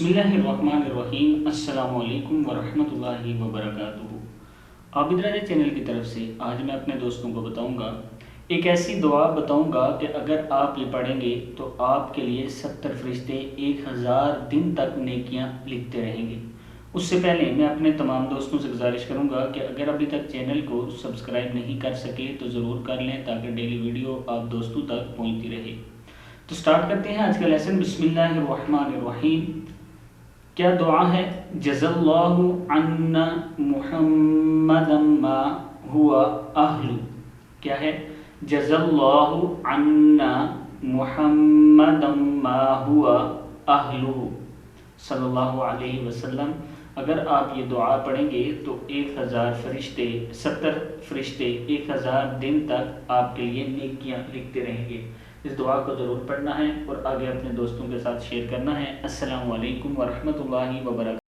بسم اللہ الرحمن الرحیم، السلام علیکم ورحمۃ اللہ وبرکاتہ۔ عابد راجہ چینل کی طرف سے آج میں اپنے دوستوں کو بتاؤں گا، ایک ایسی دعا بتاؤں گا کہ اگر آپ یہ پڑھیں گے تو آپ کے لیے 70 فرشتے 1000 دن تک نیکیاں لکھتے رہیں گے۔ اس سے پہلے میں اپنے تمام دوستوں سے گزارش کروں گا کہ اگر ابھی تک چینل کو سبسکرائب نہیں کر سکے تو ضرور کر لیں تاکہ ڈیلی ویڈیو آپ دوستوں تک پہنچتی رہے۔ تو سٹارٹ کرتے ہیں آج کا لیسن۔ بسم اللہ الرحمن الرحیم۔ کیا دعا ہے؟ جزا اللہ عنا محمدا ما ہوا اہل۔ کیا ہے؟ جزا اللہ عنا محمدا ما ہوا اہل صلی اللہ علیہ وسلم۔ اگر آپ یہ دعا پڑھیں گے تو 1000 فرشتے 70 فرشتے 1000 دن تک آپ کے لیے نیکیاں لکھتے رہیں گے۔ اس دعا کو ضرور پڑھنا ہے اور آگے اپنے دوستوں کے ساتھ شیئر کرنا ہے۔ السلام علیکم ورحمۃ اللہ وبرکاتہ۔